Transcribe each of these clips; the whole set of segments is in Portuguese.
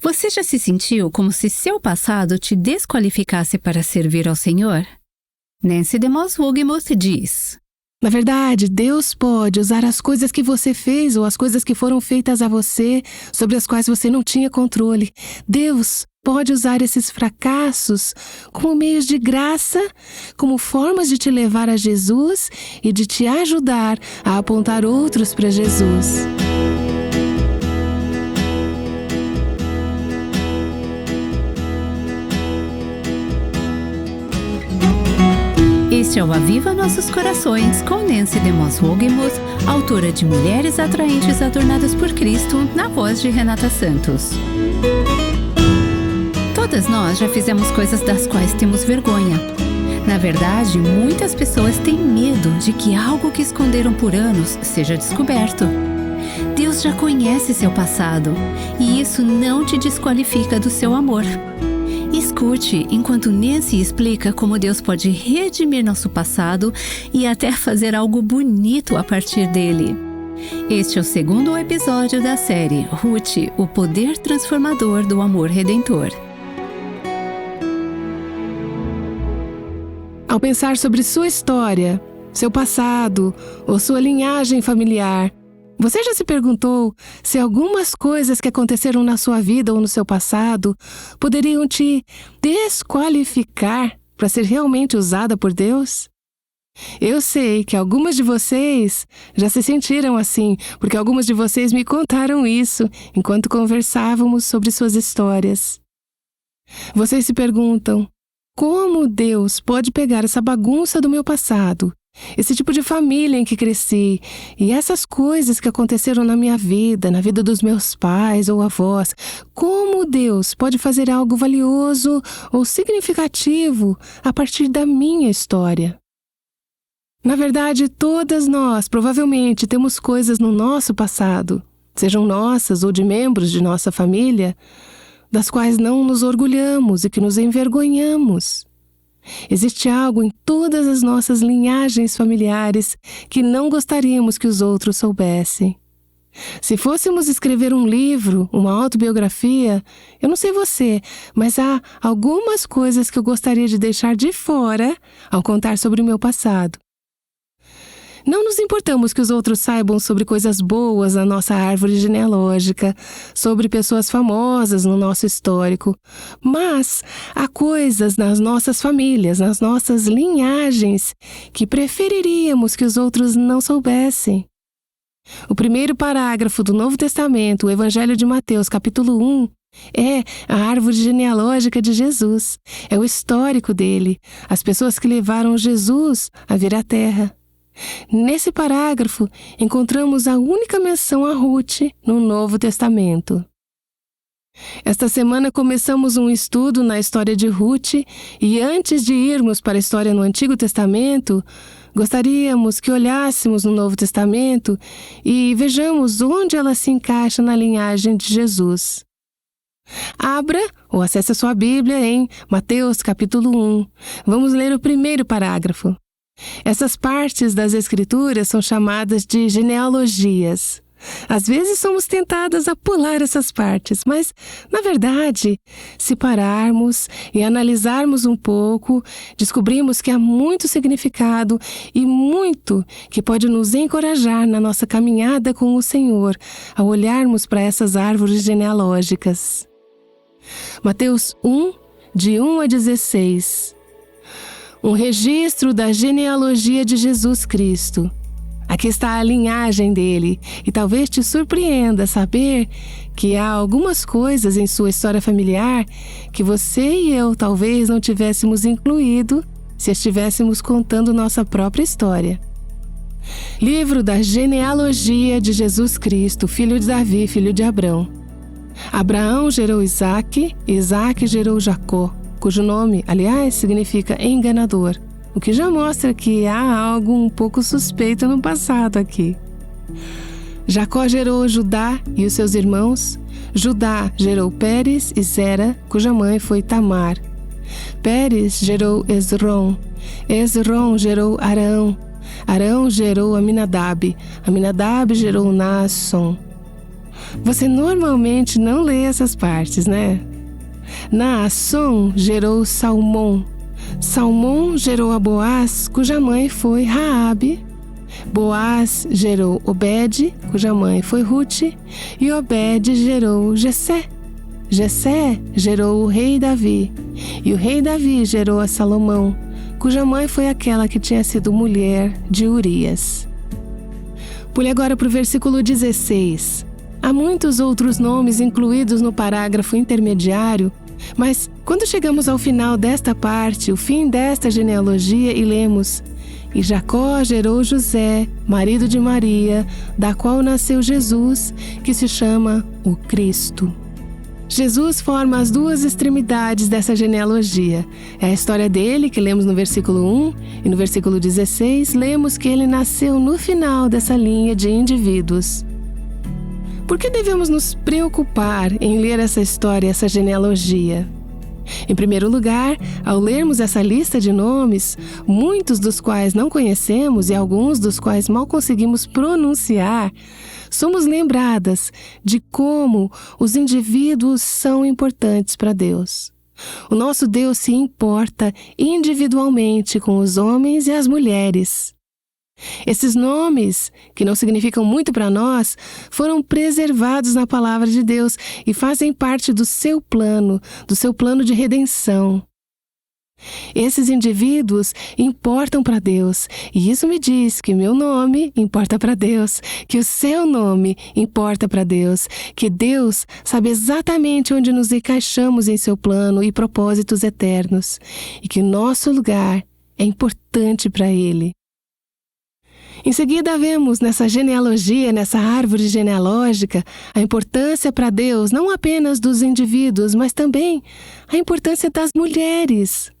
Você já se sentiu como se seu passado te desqualificasse para servir ao Senhor? Nancy DeMoss Wogemuth diz: Na verdade, Deus pode usar as coisas que você fez ou as coisas que foram feitas a você, sobre as quais você não tinha controle. Deus pode usar esses fracassos como meios de graça, como formas de te levar a Jesus e de te ajudar a apontar outros para Jesus. Este é o Aviva Nossos Corações, com Nancy DeMoss Wogemuth, autora de Mulheres Atraentes Adornadas por Cristo, na voz de Renata Santos. Todas nós já fizemos coisas das quais temos vergonha. Na verdade, muitas pessoas têm medo de que algo que esconderam por anos seja descoberto. Deus já conhece seu passado, e isso não te desqualifica do seu amor. Escute enquanto Nancy explica como Deus pode redimir nosso passado e até fazer algo bonito a partir dele. Este é o segundo episódio da série Ruth, o poder transformador do amor redentor. Ao pensar sobre sua história, seu passado ou sua linhagem familiar, você já se perguntou se algumas coisas que aconteceram na sua vida ou no seu passado poderiam te desqualificar para ser realmente usada por Deus? Eu sei que algumas de vocês já se sentiram assim, porque algumas de vocês me contaram isso enquanto conversávamos sobre suas histórias. Vocês se perguntam: como Deus pode pegar essa bagunça do meu passado, esse tipo de família em que cresci, e essas coisas que aconteceram na minha vida, na vida dos meus pais ou avós, como Deus pode fazer algo valioso ou significativo a partir da minha história? Na verdade, todas nós provavelmente temos coisas no nosso passado, sejam nossas ou de membros de nossa família, das quais não nos orgulhamos e que nos envergonhamos. Existe algo em todas as nossas linhagens familiares que não gostaríamos que os outros soubessem. Se fôssemos escrever um livro, uma autobiografia, eu não sei você, mas há algumas coisas que eu gostaria de deixar de fora ao contar sobre o meu passado. Não nos importamos que os outros saibam sobre coisas boas na nossa árvore genealógica, sobre pessoas famosas no nosso histórico, mas há coisas nas nossas famílias, nas nossas linhagens, que preferiríamos que os outros não soubessem. O primeiro parágrafo do Novo Testamento, o Evangelho de Mateus, capítulo 1, é a árvore genealógica de Jesus, é o histórico dele, as pessoas que levaram Jesus a vir à Terra. Nesse parágrafo, encontramos a única menção a Ruth no Novo Testamento. Esta semana começamos um estudo na história de Ruth e antes de irmos para a história no Antigo Testamento, gostaríamos que olhássemos no Novo Testamento e vejamos onde ela se encaixa na linhagem de Jesus. Abra ou acesse a sua Bíblia em Mateus capítulo 1. Vamos ler o primeiro parágrafo. Essas partes das Escrituras são chamadas de genealogias. Às vezes somos tentadas a pular essas partes, mas, na verdade, se pararmos e analisarmos um pouco, descobrimos que há muito significado e muito que pode nos encorajar na nossa caminhada com o Senhor ao olharmos para essas árvores genealógicas. Mateus 1, de 1 a 16. Um registro da genealogia de Jesus Cristo. Aqui está a linhagem dele, e talvez te surpreenda saber que há algumas coisas em sua história familiar que você e eu talvez não tivéssemos incluído se estivéssemos contando nossa própria história. Livro da genealogia de Jesus Cristo, filho de Davi, filho de Abrão. Abraão gerou Isaque, Isaque gerou Jacó, cujo nome, aliás, significa enganador, o que já mostra que há algo um pouco suspeito no passado aqui. Jacó gerou Judá e os seus irmãos. Judá gerou Pérez e Zera, cuja mãe foi Tamar. Pérez gerou Esrom. Esrom gerou Arão. Arão gerou Aminadab. Aminadab gerou Naasson. Você normalmente não lê essas partes, né? Naasson gerou Salmão. Salmão gerou a Boaz, cuja mãe foi Raabe. Boaz gerou Obed, cuja mãe foi Rute. E Obed gerou Jessé. Jessé gerou o rei Davi. E o rei Davi gerou a Salomão, cuja mãe foi aquela que tinha sido mulher de Urias. Pule agora para o versículo 16. Há muitos outros nomes incluídos no parágrafo intermediário, mas quando chegamos ao final desta parte, o fim desta genealogia, e lemos: E Jacó gerou José, marido de Maria, da qual nasceu Jesus, que se chama o Cristo. Jesus forma as duas extremidades dessa genealogia. É a história dele, que lemos no versículo 1, e no versículo 16, lemos que ele nasceu no final dessa linha de indivíduos. Por que devemos nos preocupar em ler essa história, essa genealogia? Em primeiro lugar, ao lermos essa lista de nomes, muitos dos quais não conhecemos e alguns dos quais mal conseguimos pronunciar, somos lembradas de como os indivíduos são importantes para Deus. O nosso Deus se importa individualmente com os homens e as mulheres. Esses nomes, que não significam muito para nós, foram preservados na palavra de Deus e fazem parte do seu plano de redenção. Esses indivíduos importam para Deus, e isso me diz que meu nome importa para Deus, que o seu nome importa para Deus, que Deus sabe exatamente onde nos encaixamos em seu plano e propósitos eternos, e que o nosso lugar é importante para Ele. Em seguida, vemos nessa genealogia, nessa árvore genealógica, a importância para Deus não apenas dos indivíduos, mas também a importância das mulheres.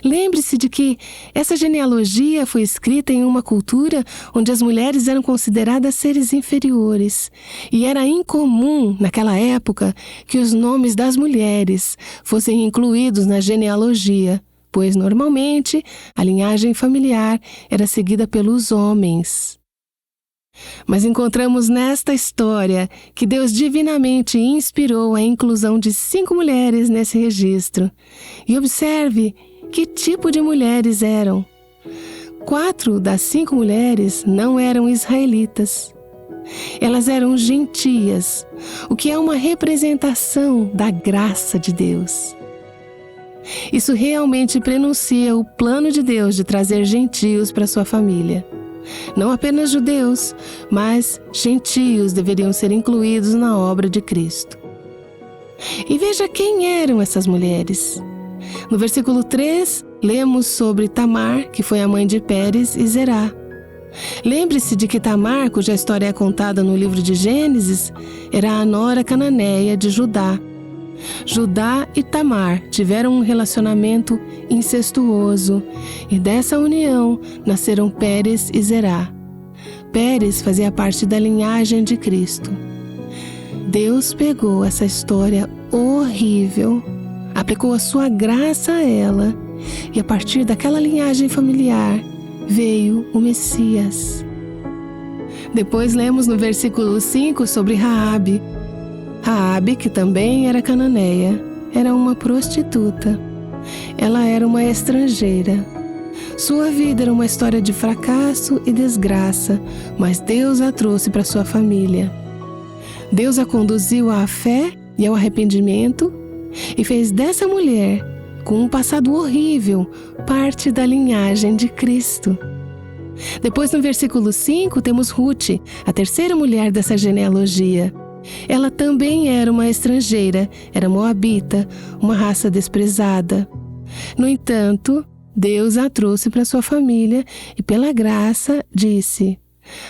Lembre-se de que essa genealogia foi escrita em uma cultura onde as mulheres eram consideradas seres inferiores, e era incomum, naquela época, que os nomes das mulheres fossem incluídos na genealogia, pois normalmente a linhagem familiar era seguida pelos homens. Mas encontramos nesta história que Deus divinamente inspirou a inclusão de 5 mulheres nesse registro. E observe que tipo de mulheres eram. 4 das 5 mulheres não eram israelitas. Elas eram gentias, o que é uma representação da graça de Deus. Isso realmente prenuncia o plano de Deus de trazer gentios para sua família. Não apenas judeus, mas gentios deveriam ser incluídos na obra de Cristo. E veja quem eram essas mulheres. No versículo 3, lemos sobre Tamar, que foi a mãe de Pérez e Zerá. Lembre-se de que Tamar, cuja história é contada no livro de Gênesis, era a nora cananeia de Judá. Judá e Tamar tiveram um relacionamento incestuoso, e dessa união nasceram Pérez e Zerá. Pérez fazia parte da linhagem de Cristo. Deus pegou essa história horrível, aplicou a sua graça a ela, e a partir daquela linhagem familiar veio o Messias. Depois lemos no versículo 5 sobre Raabe. Raabe, que também era cananeia, era uma prostituta. Ela era uma estrangeira. Sua vida era uma história de fracasso e desgraça, mas Deus a trouxe para sua família. Deus a conduziu à fé e ao arrependimento e fez dessa mulher, com um passado horrível, parte da linhagem de Cristo. Depois, no versículo 5, temos Rute, a terceira mulher dessa genealogia. Ela também era uma estrangeira, era moabita, uma raça desprezada. No entanto, Deus a trouxe para sua família e, pela graça, disse: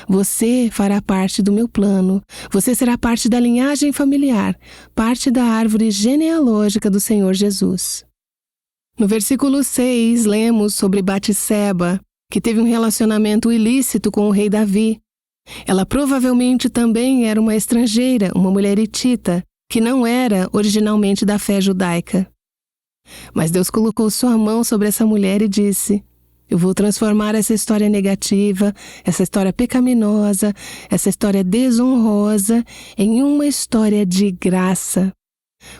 Você fará parte do meu plano, você será parte da linhagem familiar, parte da árvore genealógica do Senhor Jesus. No versículo 6, lemos sobre Batseba, que teve um relacionamento ilícito com o rei Davi. Ela provavelmente também era uma estrangeira, uma mulher hitita, que não era originalmente da fé judaica. Mas Deus colocou sua mão sobre essa mulher e disse: Eu vou transformar essa história negativa, essa história pecaminosa, essa história desonrosa em uma história de graça.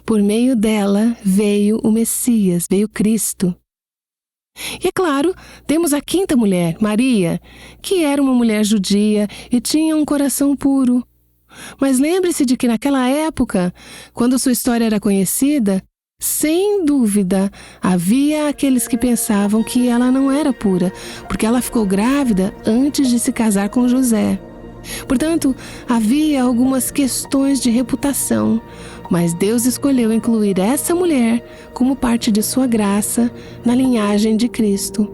Por meio dela veio o Messias, veio Cristo. E é claro, temos a quinta mulher, Maria, que era uma mulher judia e tinha um coração puro. Mas lembre-se de que naquela época, quando sua história era conhecida, sem dúvida, havia aqueles que pensavam que ela não era pura, porque ela ficou grávida antes de se casar com José. Portanto, havia algumas questões de reputação, mas Deus escolheu incluir essa mulher como parte de sua graça na linhagem de Cristo.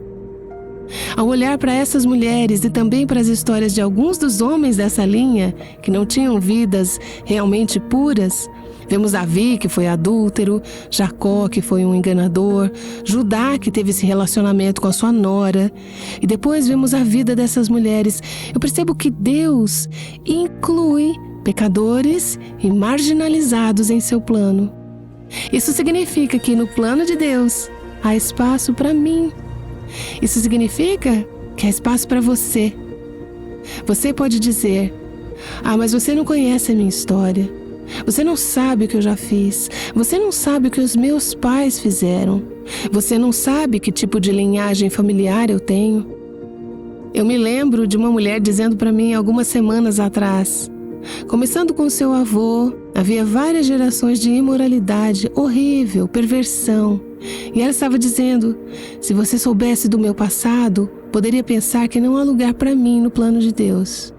Ao olhar para essas mulheres e também para as histórias de alguns dos homens dessa linha, que não tinham vidas realmente puras, vemos Davi, que foi adúltero, Jacó, que foi um enganador, Judá, que teve esse relacionamento com a sua nora, e depois vemos a vida dessas mulheres. Eu percebo que Deus inclui pecadores e marginalizados em seu plano. Isso significa que no plano de Deus há espaço para mim. Isso significa que há espaço para você. Você pode dizer: mas você não conhece a minha história. Você não sabe o que eu já fiz. Você não sabe o que os meus pais fizeram. Você não sabe que tipo de linhagem familiar eu tenho. Eu me lembro de uma mulher dizendo para mim algumas semanas atrás: começando com seu avô, havia várias gerações de imoralidade horrível, perversão. E ela estava dizendo: se você soubesse do meu passado, poderia pensar que não há lugar para mim no plano de Deus.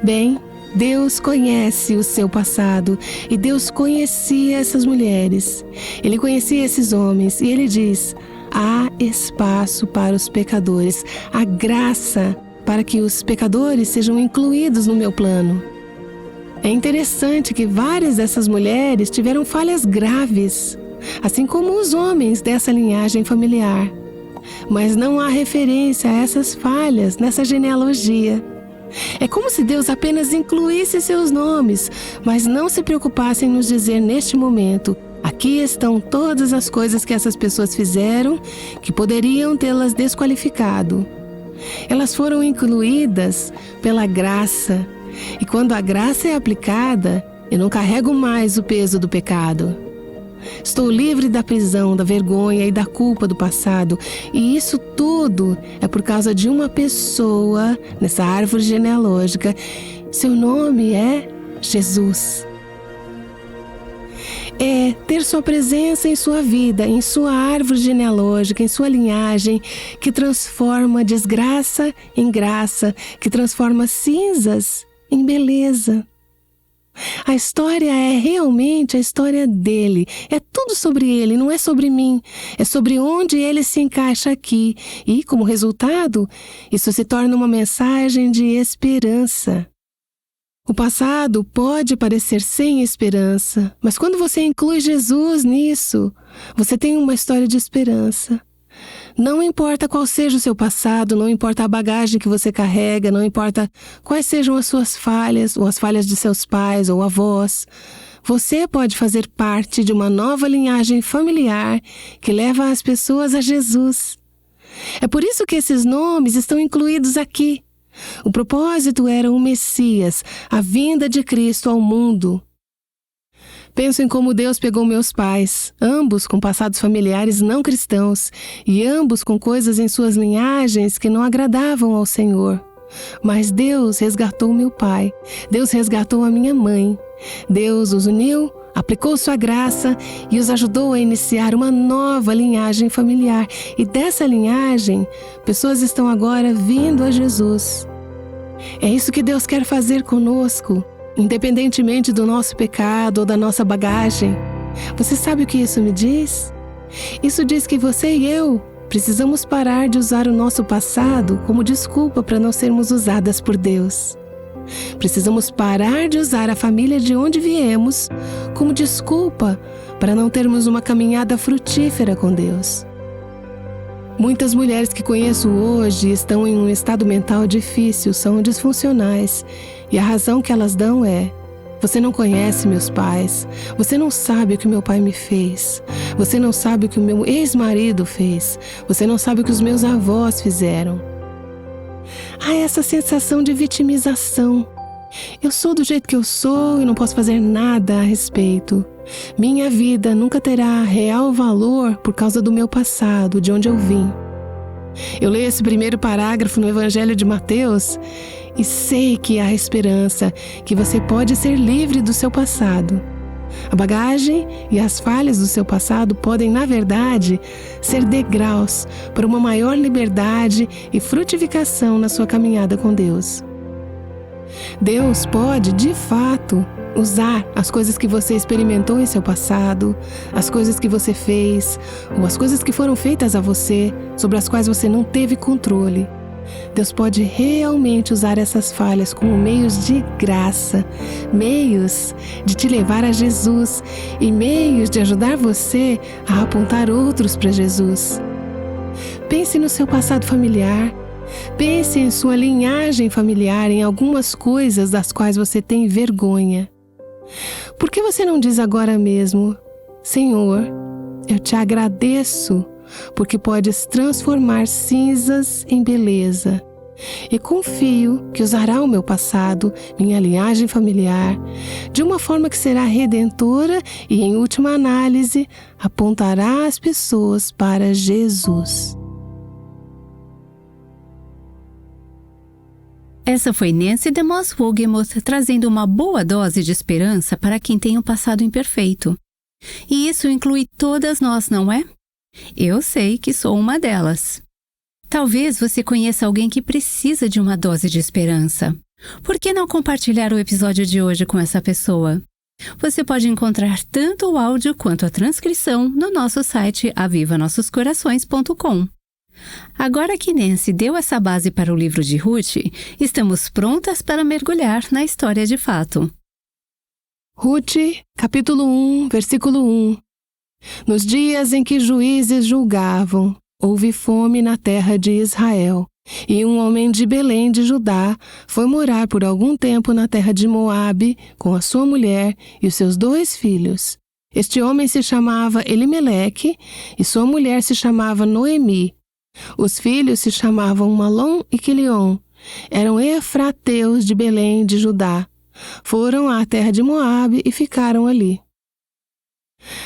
Bem, Deus conhece o seu passado e Deus conhecia essas mulheres. Ele conhecia esses homens e Ele diz: há espaço para os pecadores, há graça para que os pecadores sejam incluídos no meu plano. É interessante que várias dessas mulheres tiveram falhas graves, assim como os homens dessa linhagem familiar. Mas não há referência a essas falhas nessa genealogia. É como se Deus apenas incluísse seus nomes, mas não se preocupasse em nos dizer neste momento: aqui estão todas as coisas que essas pessoas fizeram que poderiam tê-las desqualificado. Elas foram incluídas pela graça. E quando a graça é aplicada, eu não carrego mais o peso do pecado. Estou livre da prisão, da vergonha e da culpa do passado. E isso tudo é por causa de uma pessoa nessa árvore genealógica. Seu nome é Jesus. É ter sua presença em sua vida, em sua árvore genealógica, em sua linhagem, que transforma desgraça em graça, que transforma cinzas em beleza. A história é realmente a história dele. É tudo sobre ele, não é sobre mim. É sobre onde ele se encaixa aqui. E, como resultado, isso se torna uma mensagem de esperança. O passado pode parecer sem esperança, mas quando você inclui Jesus nisso, você tem uma história de esperança. Não importa qual seja o seu passado, não importa a bagagem que você carrega, não importa quais sejam as suas falhas ou as falhas de seus pais ou avós, você pode fazer parte de uma nova linhagem familiar que leva as pessoas a Jesus. É por isso que esses nomes estão incluídos aqui. O propósito era o Messias, a vinda de Cristo ao mundo. Penso em como Deus pegou meus pais, ambos com passados familiares não cristãos, e ambos com coisas em suas linhagens que não agradavam ao Senhor. Mas Deus resgatou meu pai, Deus resgatou a minha mãe. Deus os uniu, aplicou sua graça e os ajudou a iniciar uma nova linhagem familiar. E dessa linhagem, pessoas estão agora vindo a Jesus. É isso que Deus quer fazer conosco. Independentemente do nosso pecado ou da nossa bagagem. Você sabe o que isso me diz? Isso diz que você e eu precisamos parar de usar o nosso passado como desculpa para não sermos usadas por Deus. Precisamos parar de usar a família de onde viemos como desculpa para não termos uma caminhada frutífera com Deus. Muitas mulheres que conheço hoje estão em um estado mental difícil, são disfuncionais, e a razão que elas dão é: Você não conhece meus pais. Você não sabe o que meu pai me fez. Você não sabe o que o meu ex-marido fez. Você não sabe o que os meus avós fizeram. Há essa sensação de vitimização. Eu sou do jeito que eu sou e não posso fazer nada a respeito. Minha vida nunca terá real valor por causa do meu passado, de onde eu vim. Eu leio esse primeiro parágrafo no Evangelho de Mateus e sei que há esperança, que você pode ser livre do seu passado. A bagagem e as falhas do seu passado podem, na verdade, ser degraus para uma maior liberdade e frutificação na sua caminhada com Deus. Deus pode, de fato, usar as coisas que você experimentou em seu passado, as coisas que você fez, ou as coisas que foram feitas a você, sobre as quais você não teve controle. Deus pode realmente usar essas falhas como meios de graça, meios de te levar a Jesus e meios de ajudar você a apontar outros para Jesus. Pense no seu passado familiar. Pense em sua linhagem familiar, em algumas coisas das quais você tem vergonha. Por que você não diz agora mesmo: Senhor, eu te agradeço, porque podes transformar cinzas em beleza. E confio que usará o meu passado, minha linhagem familiar, de uma forma que será redentora e, em última análise, apontará as pessoas para Jesus. Essa foi Nancy DeMoss Wolgemuth trazendo uma boa dose de esperança para quem tem um passado imperfeito. E isso inclui todas nós, não é? Eu sei que sou uma delas. Talvez você conheça alguém que precisa de uma dose de esperança. Por que não compartilhar o episódio de hoje com essa pessoa? Você pode encontrar tanto o áudio quanto a transcrição no nosso site avivanossoscorações.com. Agora que Nancy deu essa base para o livro de Ruth, estamos prontas para mergulhar na história de fato. Ruth, capítulo 1, versículo 1. Nos dias em que juízes julgavam, houve fome na terra de Israel, e um homem de Belém de Judá foi morar por algum tempo na terra de Moabe com a sua mulher e os seus 2 filhos. Este homem se chamava Elimeleque e sua mulher se chamava Noemi. Os filhos se chamavam Malom e Quilion. Eram efrateus de Belém de Judá. Foram à terra de Moabe e ficaram ali.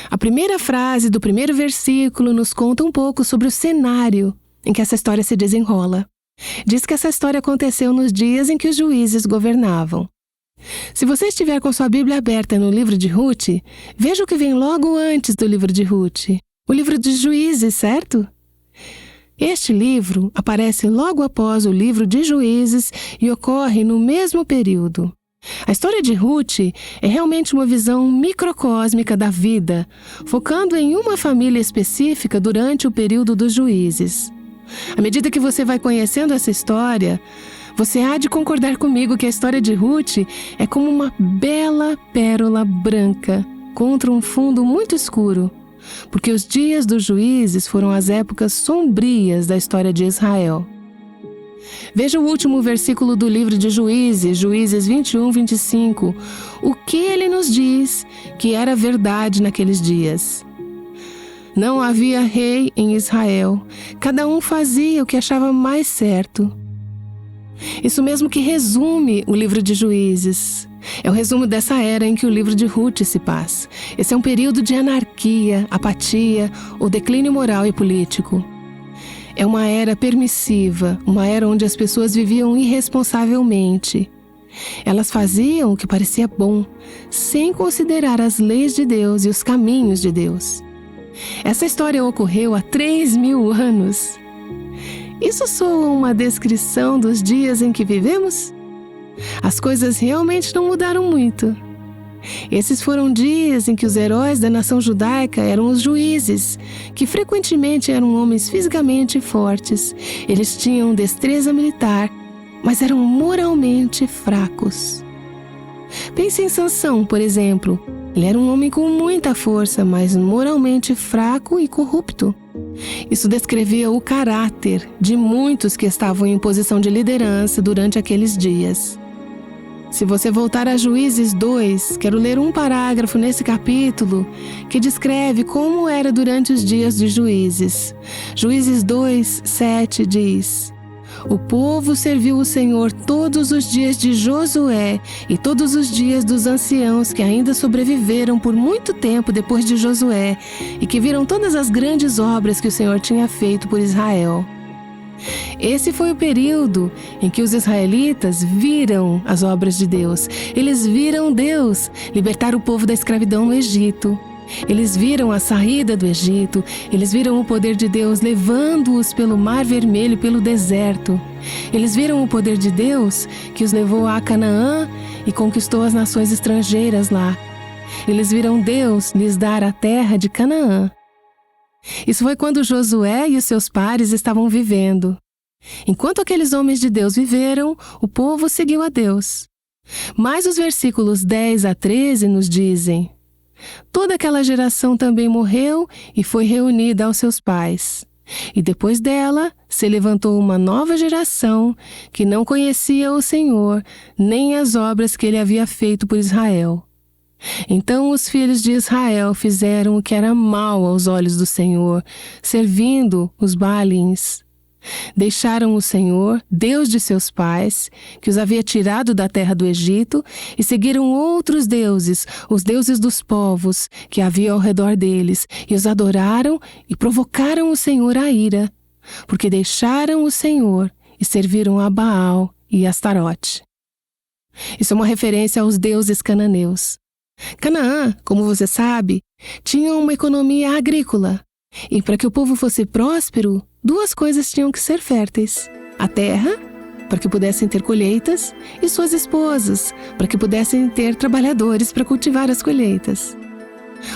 A primeira frase do primeiro versículo nos conta um pouco sobre o cenário em que essa história se desenrola. Diz que essa história aconteceu nos dias em que os juízes governavam. Se você estiver com sua Bíblia aberta no livro de Ruth, veja o que vem logo antes do livro de Ruth. O livro dos Juízes, certo? Este livro aparece logo após o livro de Juízes e ocorre no mesmo período. A história de Ruth é realmente uma visão microcósmica da vida, focando em uma família específica durante o período dos Juízes. À medida que você vai conhecendo essa história, você há de concordar comigo que a história de Ruth é como uma bela pérola branca contra um fundo muito escuro, porque os dias dos juízes foram as épocas sombrias da história de Israel. Veja o último versículo do livro de Juízes, Juízes 21, 25, o que ele nos diz que era verdade naqueles dias. Não havia rei em Israel, cada um fazia o que achava mais certo. Isso mesmo que resume o livro de Juízes. É o resumo dessa era em que o livro de Ruth se passa. Esse é um período de anarquia, apatia ou declínio moral e político. É uma era permissiva, uma era onde as pessoas viviam irresponsavelmente. Elas faziam o que parecia bom, sem considerar as leis de Deus e os caminhos de Deus. Essa história ocorreu há 3.000 anos. Isso soa uma descrição dos dias em que vivemos? As coisas realmente não mudaram muito. Esses foram dias em que os heróis da nação judaica eram os juízes, que frequentemente eram homens fisicamente fortes. Eles tinham destreza militar, mas eram moralmente fracos. Pense em Sansão, por exemplo. Ele era um homem com muita força, mas moralmente fraco e corrupto. Isso descrevia o caráter de muitos que estavam em posição de liderança durante aqueles dias. Se você voltar a Juízes 2, quero ler um parágrafo nesse capítulo que descreve como era durante os dias de Juízes. Juízes 2, 7 diz: O povo serviu o Senhor todos os dias de Josué e todos os dias dos anciãos que ainda sobreviveram por muito tempo depois de Josué e que viram todas as grandes obras que o Senhor tinha feito por Israel. Esse foi o período em que os israelitas viram as obras de Deus. Eles viram Deus libertar o povo da escravidão no Egito. Eles viram a saída do Egito. Eles viram o poder de Deus levando-os pelo Mar Vermelho e pelo deserto. Eles viram o poder de Deus que os levou a Canaã e conquistou as nações estrangeiras lá. Eles viram Deus lhes dar a terra de Canaã. Isso foi quando Josué e os seus pares estavam vivendo. Enquanto aqueles homens de Deus viveram, o povo seguiu a Deus. Mas os versículos 10 a 13 nos dizem: Toda aquela geração também morreu e foi reunida aos seus pais. E depois dela se levantou uma nova geração que não conhecia o Senhor, nem as obras que ele havia feito por Israel. Então os filhos de Israel fizeram o que era mal aos olhos do Senhor, servindo os Baalins. Deixaram o Senhor, Deus de seus pais, que os havia tirado da terra do Egito, e seguiram outros deuses, os deuses dos povos que havia ao redor deles, e os adoraram e provocaram o Senhor à ira, porque deixaram o Senhor e serviram a Baal e Astarote. Isso é uma referência aos deuses cananeus. Canaã, como você sabe, tinha uma economia agrícola. E para que o povo fosse próspero, duas coisas tinham que ser férteis: a terra, para que pudessem ter colheitas, e suas esposas, para que pudessem ter trabalhadores para cultivar as colheitas.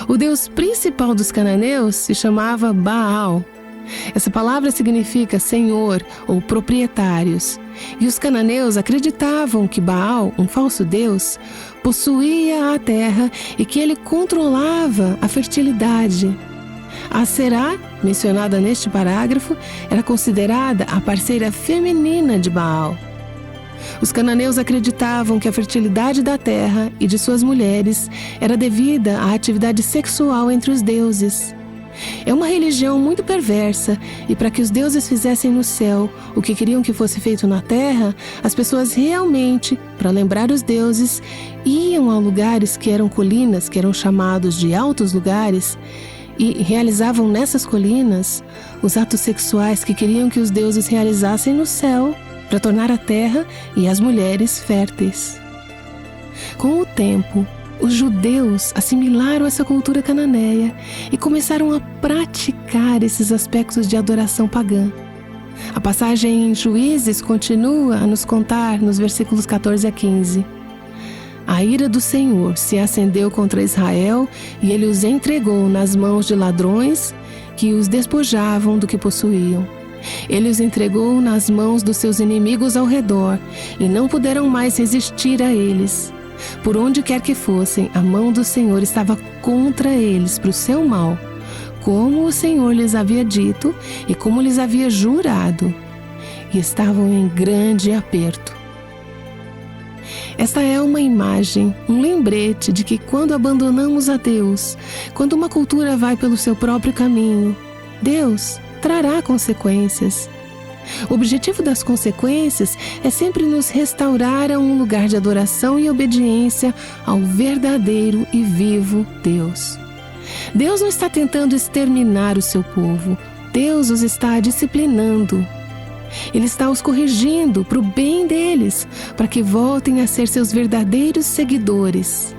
O deus principal dos cananeus se chamava Baal. Essa palavra significa senhor ou proprietários. E os cananeus acreditavam que Baal, um falso deus, possuía a terra e que ele controlava a fertilidade. A Será, mencionada neste parágrafo, era considerada a parceira feminina de Baal. Os cananeus acreditavam que a fertilidade da terra e de suas mulheres era devida à atividade sexual entre os deuses. É uma religião muito perversa, e para que os deuses fizessem no céu o que queriam que fosse feito na terra, as pessoas realmente, para lembrar os deuses, iam a lugares que eram colinas, que eram chamados de altos lugares, e realizavam nessas colinas os atos sexuais que queriam que os deuses realizassem no céu, para tornar a terra e as mulheres férteis. Com o tempo, os judeus assimilaram essa cultura cananeia e começaram a praticar esses aspectos de adoração pagã. A passagem em Juízes continua a nos contar nos versículos 14 a 15. A ira do Senhor se acendeu contra Israel e ele os entregou nas mãos de ladrões que os despojavam do que possuíam. Ele os entregou nas mãos dos seus inimigos ao redor e não puderam mais resistir a eles. Por onde quer que fossem, a mão do Senhor estava contra eles para o seu mal, como o Senhor lhes havia dito e como lhes havia jurado, e estavam em grande aperto. Esta é uma imagem, um lembrete de que quando abandonamos a Deus, quando uma cultura vai pelo seu próprio caminho, Deus trará consequências. O objetivo das consequências é sempre nos restaurar a um lugar de adoração e obediência ao verdadeiro e vivo Deus. Deus não está tentando exterminar o seu povo. Deus os está disciplinando. Ele está os corrigindo para o bem deles, para que voltem a ser seus verdadeiros seguidores.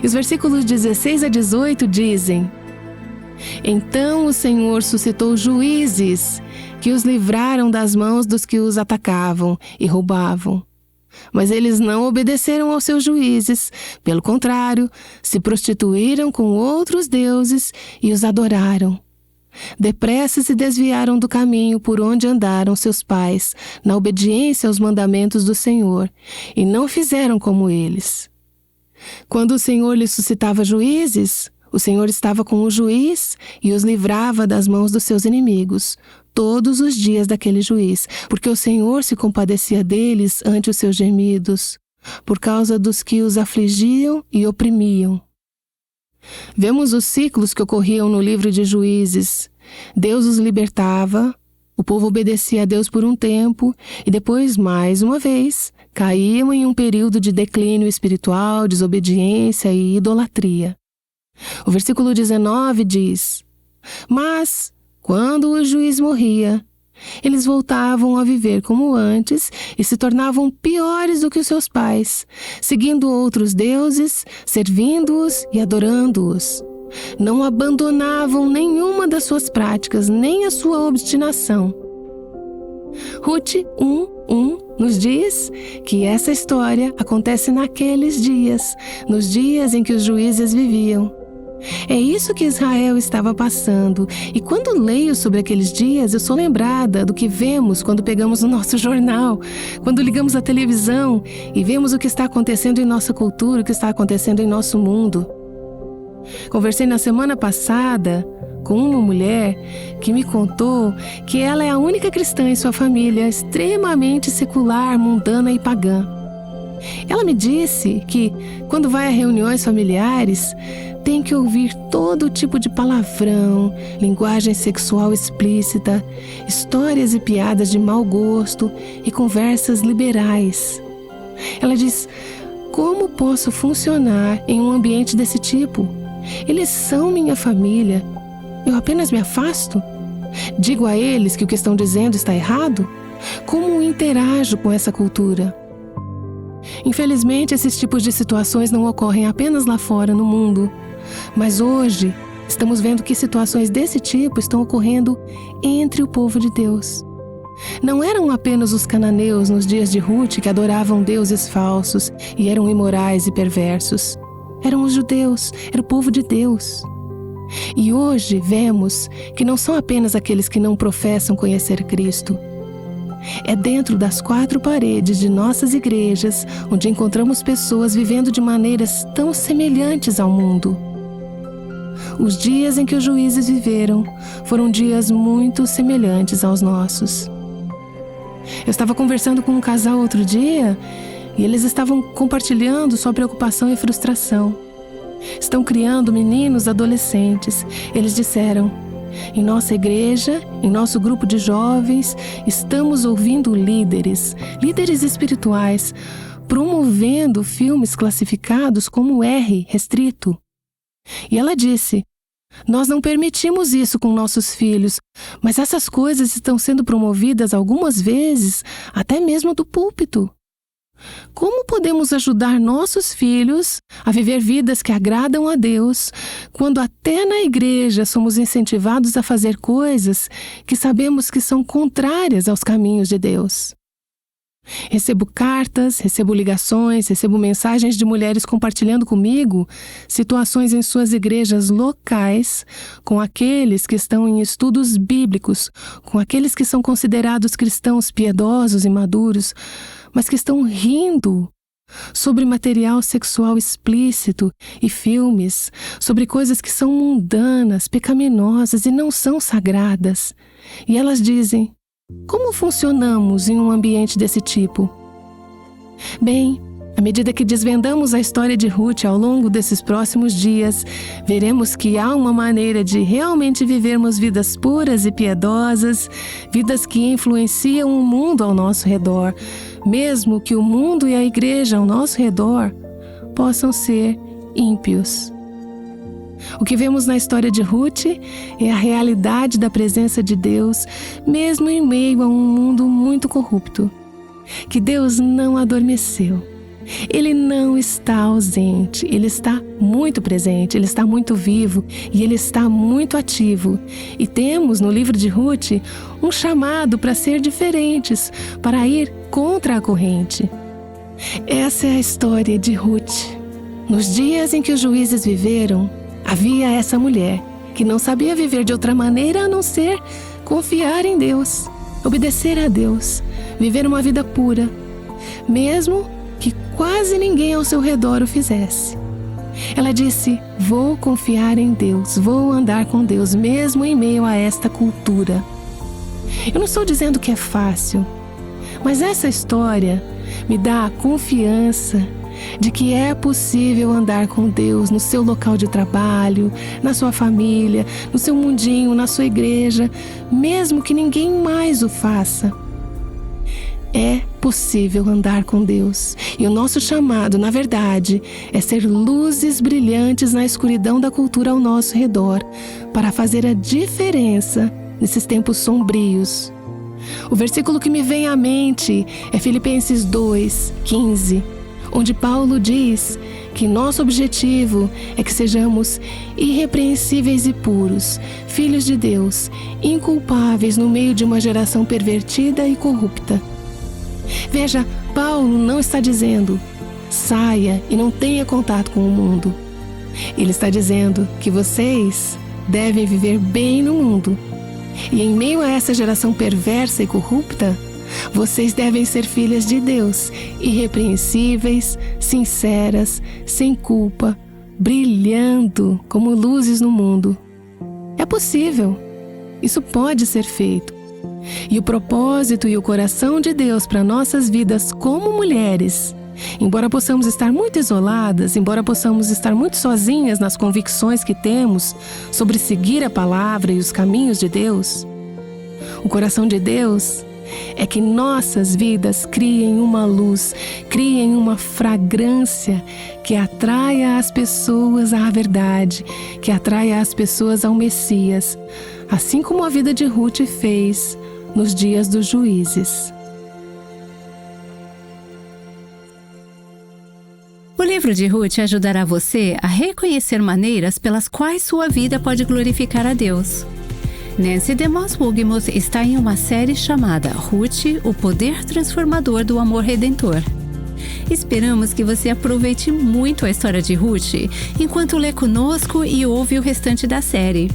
E os versículos 16 a 18 dizem: Então o Senhor suscitou juízes que os livraram das mãos dos que os atacavam e roubavam. Mas eles não obedeceram aos seus juízes. Pelo contrário, se prostituíram com outros deuses e os adoraram. Depressa se desviaram do caminho por onde andaram seus pais, na obediência aos mandamentos do Senhor, e não fizeram como eles. Quando o Senhor lhes suscitava juízes, o Senhor estava com o juiz e os livrava das mãos dos seus inimigos, todos os dias daquele juiz, porque o Senhor se compadecia deles ante os seus gemidos. por causa dos que os afligiam e oprimiam. Vemos os ciclos que ocorriam no livro de Juízes. Deus os libertava, o povo obedecia a Deus por um tempo e depois, mais uma vez, caíam em um período de declínio espiritual, desobediência e idolatria. O versículo 19 diz: Mas, quando o juiz morria, eles voltavam a viver como antes e se tornavam piores do que os seus pais, seguindo outros deuses, servindo-os e adorando-os. Não abandonavam nenhuma das suas práticas, nem a sua obstinação. Ruth 1:1 nos diz que essa história acontece naqueles dias, nos dias em que os juízes viviam. É isso que Israel estava passando, e quando leio sobre aqueles dias, eu sou lembrada do que vemos quando pegamos o nosso jornal, quando ligamos a televisão e vemos o que está acontecendo em nossa cultura, o que está acontecendo em nosso mundo. Conversei na semana passada com uma mulher que me contou que ela é a única cristã em sua família, extremamente secular, mundana e pagã. Ela me disse que, quando vai a reuniões familiares, tem que ouvir todo tipo de palavrão, linguagem sexual explícita, histórias e piadas de mau gosto e conversas liberais. Ela diz: como posso funcionar em um ambiente desse tipo? Eles são minha família. Eu apenas me afasto? Digo a eles que o que estão dizendo está errado? Como interajo com essa cultura? Infelizmente, esses tipos de situações não ocorrem apenas lá fora no mundo. Mas hoje, estamos vendo que situações desse tipo estão ocorrendo entre o povo de Deus. Não eram apenas os cananeus nos dias de Ruth que adoravam deuses falsos e eram imorais e perversos. Eram os judeus, era o povo de Deus. E hoje vemos que não são apenas aqueles que não professam conhecer Cristo. É dentro das quatro paredes de nossas igrejas onde encontramos pessoas vivendo de maneiras tão semelhantes ao mundo. Os dias em que os juízes viveram foram dias muito semelhantes aos nossos. Eu estava conversando com um casal outro dia e eles estavam compartilhando sua preocupação e frustração. Estão criando meninos adolescentes. Eles disseram: em nossa igreja, em nosso grupo de jovens, estamos ouvindo líderes espirituais, promovendo filmes classificados como R, restrito. E ela disse: nós não permitimos isso com nossos filhos, mas essas coisas estão sendo promovidas algumas vezes, até mesmo do púlpito. Como podemos ajudar nossos filhos a viver vidas que agradam a Deus, quando até na igreja somos incentivados a fazer coisas que sabemos que são contrárias aos caminhos de Deus? Recebo cartas, recebo ligações, recebo mensagens de mulheres compartilhando comigo situações em suas igrejas locais, com aqueles que estão em estudos bíblicos, com aqueles que são considerados cristãos piedosos e maduros, mas que estão rindo sobre material sexual explícito e filmes, sobre coisas que são mundanas, pecaminosas e não são sagradas. E elas dizem: como funcionamos em um ambiente desse tipo? Bem, à medida que desvendamos a história de Ruth ao longo desses próximos dias, veremos que há uma maneira de realmente vivermos vidas puras e piedosas, vidas que influenciam o mundo ao nosso redor, mesmo que o mundo e a igreja ao nosso redor possam ser ímpios. O que vemos na história de Ruth é a realidade da presença de Deus, mesmo em meio a um mundo muito corrupto. Que Deus não adormeceu. Ele não está ausente, Ele está muito presente, Ele está muito vivo e Ele está muito ativo. E temos no livro de Ruth um chamado para ser diferentes, para ir contra a corrente. Essa é a história de Ruth. Nos dias em que os juízes viveram, havia essa mulher que não sabia viver de outra maneira a não ser confiar em Deus, obedecer a Deus, viver uma vida pura, mesmo que quase ninguém ao seu redor o fizesse. Ela disse: vou confiar em Deus, vou andar com Deus, mesmo em meio a esta cultura. Eu não estou dizendo que é fácil, Mas essa história me dá a confiança de que é possível andar com Deus no seu local de trabalho, na sua família, no seu mundinho, na sua igreja, mesmo que ninguém mais o faça. É possível andar com Deus. E o nosso chamado, na verdade, é ser luzes brilhantes na escuridão da cultura ao nosso redor, para fazer a diferença nesses tempos sombrios. O versículo que me vem à mente é Filipenses 2:15, onde Paulo diz que nosso objetivo é que sejamos irrepreensíveis e puros, filhos de Deus, inculpáveis no meio de uma geração pervertida e corrupta. Veja, Paulo não está dizendo, saia e não tenha contato com o mundo. Ele está dizendo que vocês devem viver bem no mundo. E em meio a essa geração perversa e corrupta, vocês devem ser filhas de Deus, irrepreensíveis, sinceras, sem culpa, brilhando como luzes no mundo. É possível. Isso pode ser feito. E o propósito e o coração de Deus para nossas vidas como mulheres, embora possamos estar muito isoladas, embora possamos estar muito sozinhas nas convicções que temos sobre seguir a palavra e os caminhos de Deus, o coração de Deus é que nossas vidas criem uma luz, criem uma fragrância que atraia as pessoas à verdade, que atraia as pessoas ao Messias, assim como a vida de Ruth fez nos dias dos juízes. O livro de Ruth ajudará você a reconhecer maneiras pelas quais sua vida pode glorificar a Deus. Nancy DeMoss Wolgemuth está em uma série chamada Ruth, o poder transformador do amor redentor. Esperamos que você aproveite muito a história de Ruth enquanto lê conosco e ouve o restante da série.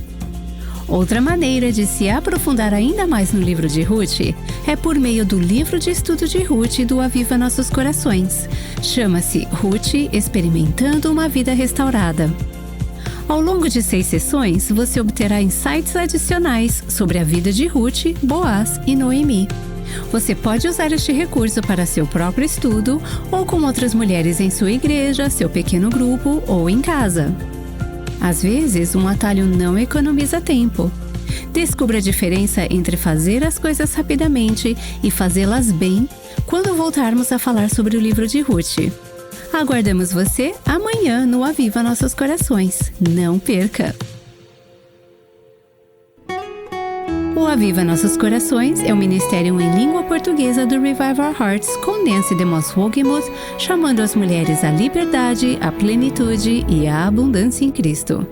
Outra maneira de se aprofundar ainda mais no livro de Ruth é por meio do livro de estudo de Ruth do Aviva Nossos Corações. Chama-se Ruth Experimentando uma Vida Restaurada. Ao longo de 6 sessões, você obterá insights adicionais sobre a vida de Ruth, Boaz e Noemi. Você pode usar este recurso para seu próprio estudo ou com outras mulheres em sua igreja, seu pequeno grupo ou em casa. Às vezes, um atalho não economiza tempo. Descubra a diferença entre fazer as coisas rapidamente e fazê-las bem quando voltarmos a falar sobre o livro de Ruth. Aguardamos você amanhã no Aviva Nossos Corações. Não perca! O Aviva Nossos Corações é um ministério em língua portuguesa do Revive Our Hearts com Nancy DeMoss Wolgemuth, chamando as mulheres à liberdade, à plenitude e à abundância em Cristo.